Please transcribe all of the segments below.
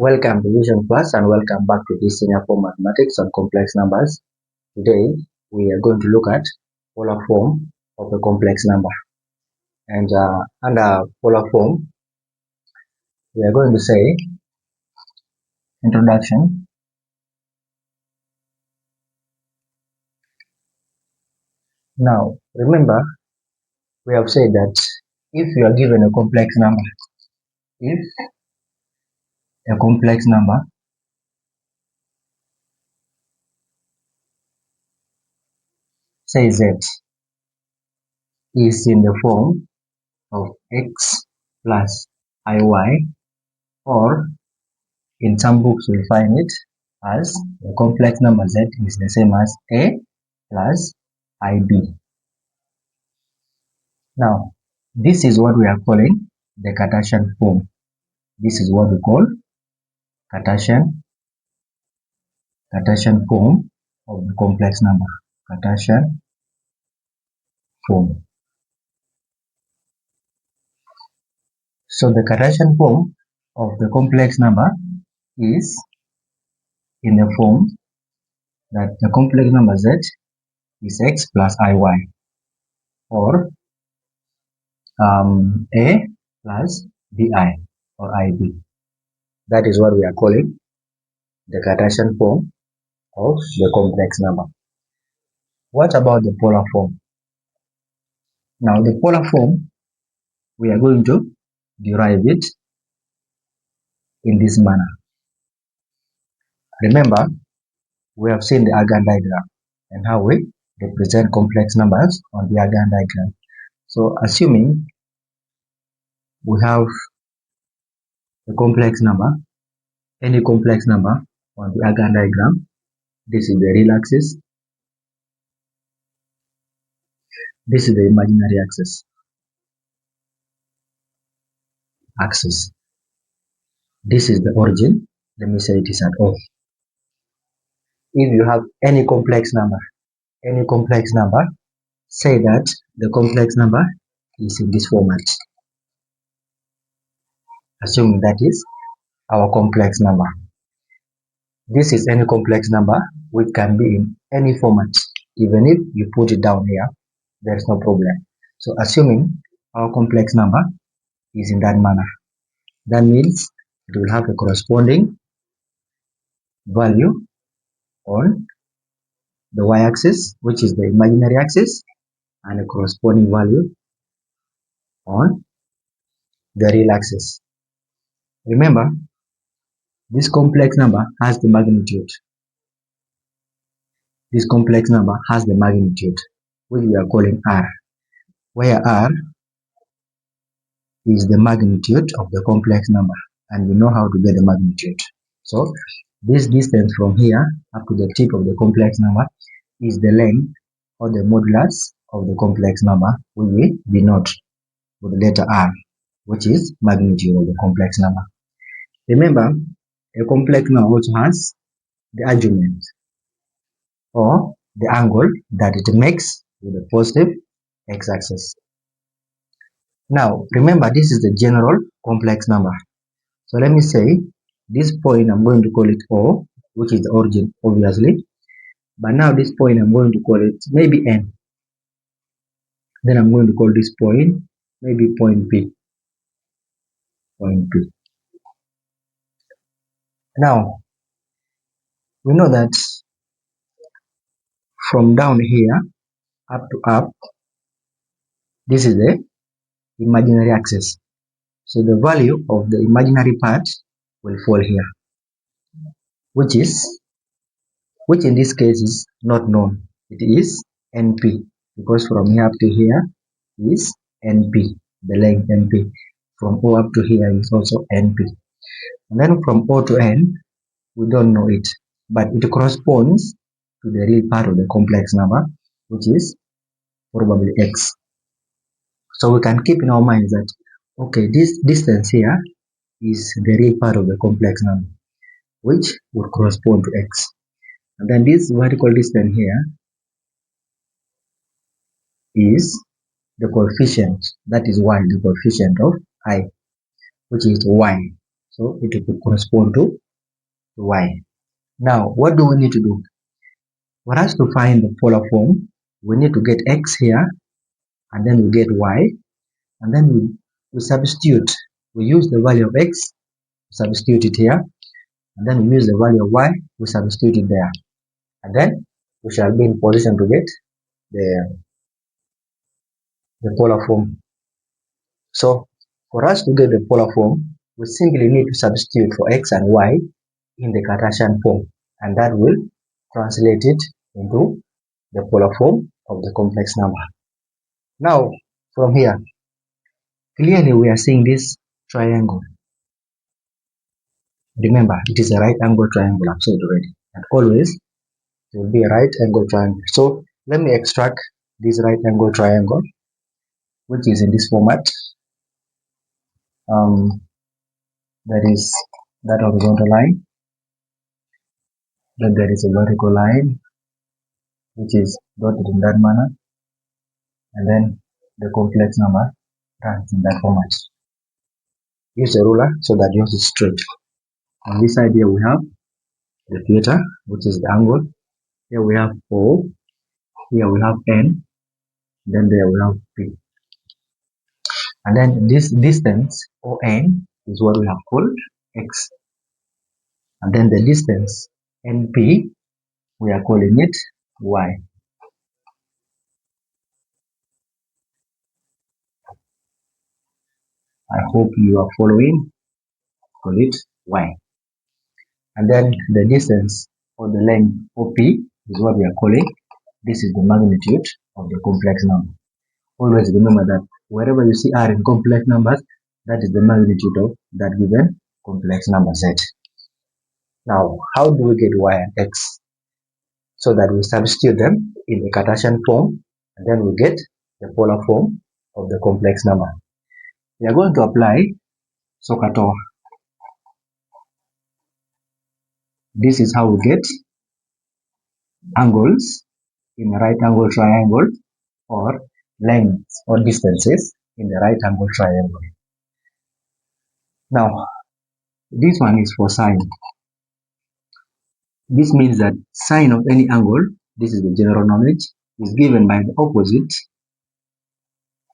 Welcome to Vision Plus and welcome back to this senior for mathematics and complex numbers. Today we are going to look at polar form of a complex number. And under polar form, we are going to say introduction. Now remember, we have said that if you are given a complex number, if a complex number say z is in the form of x plus iy, or in some books we find it as the complex number z is the same as a plus ib. Now this is what we are calling the Cartesian form. This is what we call Cartesian form of the complex number. Cartesian form. So the Cartesian form of the complex number is in the form that the complex number z is x plus iy, or a plus bi or ib. That is what we are calling the Cartesian form of the complex number. What about the polar form? Now the polar form, we are going to derive it in this manner. Remember, we have seen the Argand diagram and how we represent complex numbers on the Argand diagram. So assuming we have a complex number, any complex number on the Argand diagram, this is the real axis, this is the imaginary axis. This is the origin. Let me say it is at O. If you have any complex number, say that the complex number is in this format. Assuming that is our complex number. This is any complex number which can be in any format. Even if you put it down here, there's no problem. So assuming our complex number is in that manner, that means it will have a corresponding value on the y-axis, which is the imaginary axis, and a corresponding value on the real axis. Remember, this complex number has the magnitude. This complex number has the magnitude, which we are calling r, where r is the magnitude of the complex number, and we know how to get the magnitude. So this distance from here up to the tip of the complex number is the length or the modulus of the complex number, which we denote with the letter r, which is magnitude of the complex number. Remember, a complex number also has the argument or the angle that it makes with the positive x-axis. Now remember, this is the general complex number. So let me say this point, I'm going to call it O, which is the origin, obviously. But now this point, I'm going to call it maybe N. Then I'm going to call this point maybe point P. Now we know that from down here up to up, this is the imaginary axis. So the value of the imaginary part will fall here, which in this case is not known. It is NP, because from here up to here is NP, the length NP. From O up to here is also NP. And then from O to N, we don't know it, but it corresponds to the real part of the complex number, which is probably X. So we can keep in our minds that, okay, this distance here is the real part of the complex number, which would correspond to X. And then this vertical distance here is the coefficient, that is y, the coefficient of I, which is y. so it will correspond to y. Now, what do we need to do? For us to find the polar form, we need to get x here, and then we get y, and then we substitute. We use the value of x, substitute it here, and then we use the value of y, we substitute it there, and then we shall be in position to get the polar form. So for us to get the polar form, we simply need to substitute for x and y in the Cartesian form, and that will translate it into the polar form of the complex number. Now, from here, clearly we are seeing this triangle. Remember, it is a right angle triangle, I've said already, and always it will be a right angle triangle. So let me extract this right angle triangle, which is in this format. That is that horizontal line, then there is a vertical line which is dotted in that manner, and then the complex number runs in that format. Use a ruler so that yours is straight. On this side here we have the theta, which is the angle. Here we have O, here we have N, then there we have P. And then this distance ON is what we have called X. And then the distance NP, we are calling it Y. I hope you are following. Call it Y. And then the distance or the length OP is what we are calling. This is the magnitude of the complex number. Always remember that wherever you see R in complex numbers, that is the magnitude of that given complex number set. Now, how do we get Y and X? So that we substitute them in the Cartesian form, and then we get the polar form of the complex number. We are going to apply SOHCAHTOA. This is how we get angles in a right angle triangle, or lengths or distances in the right angle triangle. Now, this one is for sine. This means that sine of any angle, this is the general knowledge, is given by the opposite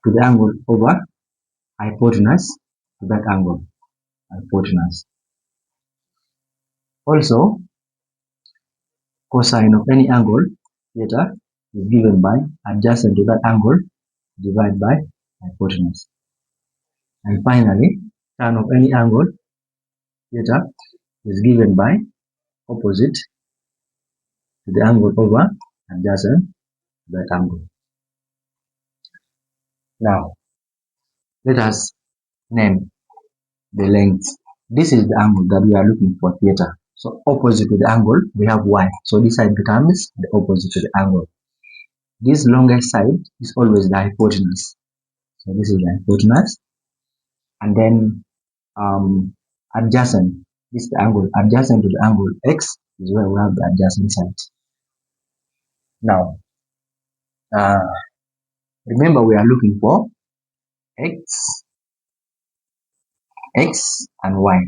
to the angle over hypotenuse to that angle, hypotenuse. Also, cosine of any angle, theta, is given by adjacent to that angle divided by hypotenuse. And finally, tan of any angle, theta, is given by opposite to the angle over adjacent to that angle. Now, let us name the length. This is the angle that we are looking for, theta. So opposite to the angle, we have y. So this side becomes the opposite to the angle. This longest side is always the hypotenuse. So this is the hypotenuse. And then adjacent, this is the angle adjacent to the angle x, is where we have the adjacent side. Now, remember we are looking for x and y.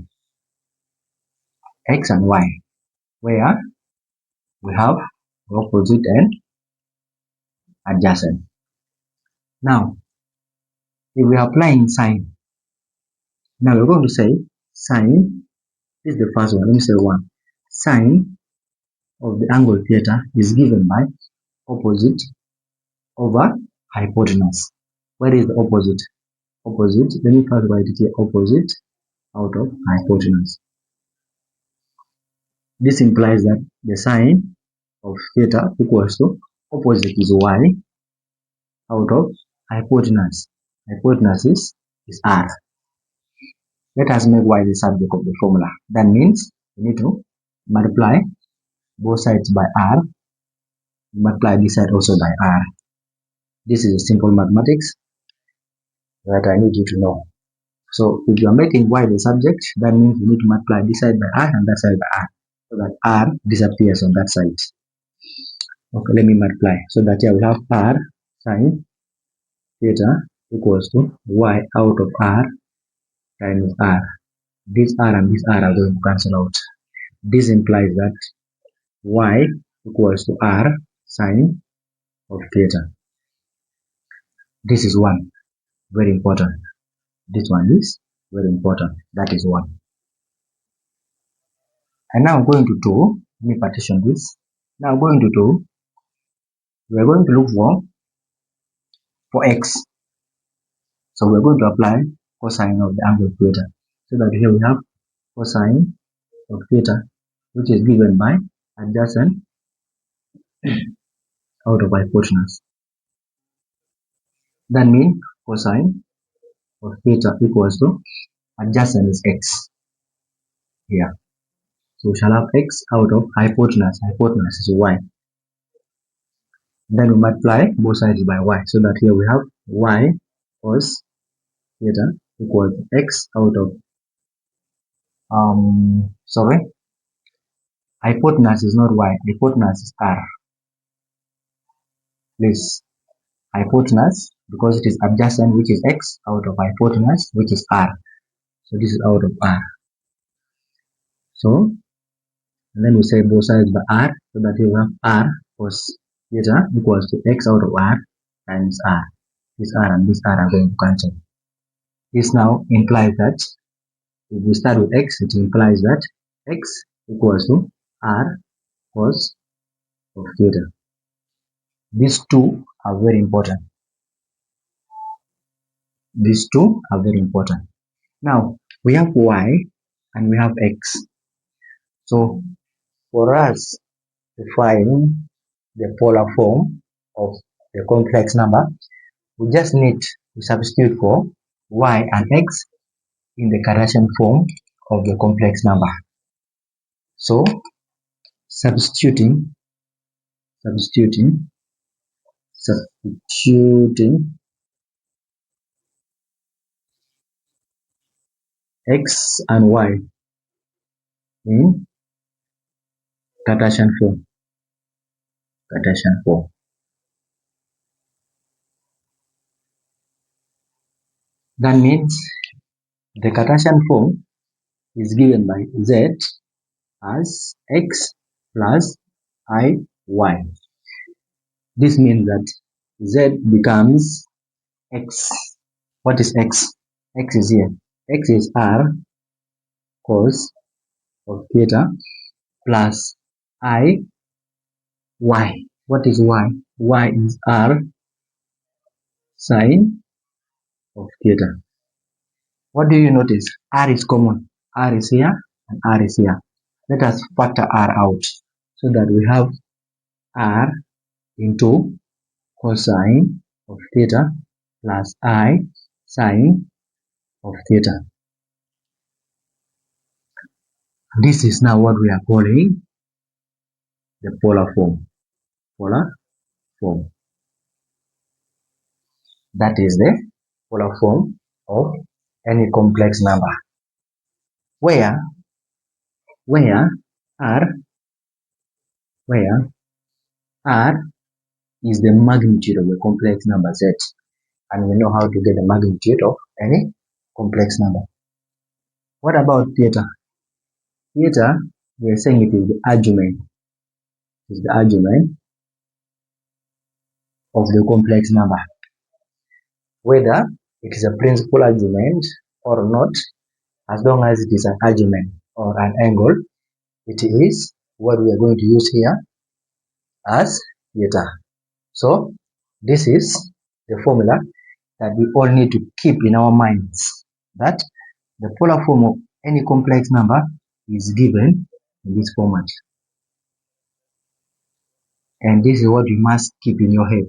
X and y, where we have opposite and adjacent. Now, if we are applying sine, now we're going to say sine, this is the first one, let me say 1. Sine of the angle theta is given by opposite over hypotenuse. Where is the opposite? Opposite, let me first write it here, opposite out of hypotenuse. This implies that the sine of theta equals to opposite is y out of hypotenuse. Hypotenuse is r. Let us make y the subject of the formula. That means we need to multiply both sides by r, multiply this side also by r. This is a simple mathematics that I need you to know. So if you are making y the subject, that means we need to multiply this side by r and that side by r, so that r disappears on that side. Okay, let me multiply. So that here we have r sine theta equals to y out of r times r. this r and this r are going to cancel out. This implies that y equals to r sine of theta. This is one, very important. This one is very important. That is one. And now going to 2, let me partition this. Now going to 2, we are going to look for x. So we are going to apply cosine of the angle theta. So that here we have cosine of theta, which is given by adjacent out of hypotenuse. That means cosine of theta equals to adjacent is x here. So we shall have x out of hypotenuse. Hypotenuse is y. Then we multiply both sides by y. So that here we have y cos theta equals to x out of hypotenuse is not y, hypotenuse is r. Please, hypotenuse, because it is adjacent, which is x, out of hypotenuse, which is r. So this is out of r. So and then we say both sides by r, so that you have r cos theta equals to x out of r times r. This r and this r are going to cancel. This now implies that if we start with x, it implies that x equals to r cos of theta. These two are very important. These two are very important. Now we have y and we have x. So for us to find the polar form of the complex number, we just need to substitute for y and x in the Cartesian form of the complex number. So substituting x and y in Cartesian form. That means the Cartesian form is given by z as x plus I y. This means that z becomes x. What is x? X is here. X is r cos of theta plus I y. What is y? Y is r sine of theta. What do you notice? R is common. R is here and R is here. Let us factor R out so that we have R into cosine of theta plus I sine of theta. This is now what we are calling the polar form. That is the polar form of any complex number, where R is the magnitude of the complex number z, and we know how to get the magnitude of any complex number. What about theta? Theta, we are saying it is the argument. It is the argument of the complex number. Whether it is a principal argument or not, as long as it is an argument or an angle, it is what we are going to use here as theta. So this is the formula that we all need to keep in our minds, that the polar form of any complex number is given in this format. And this is what you must keep in your head.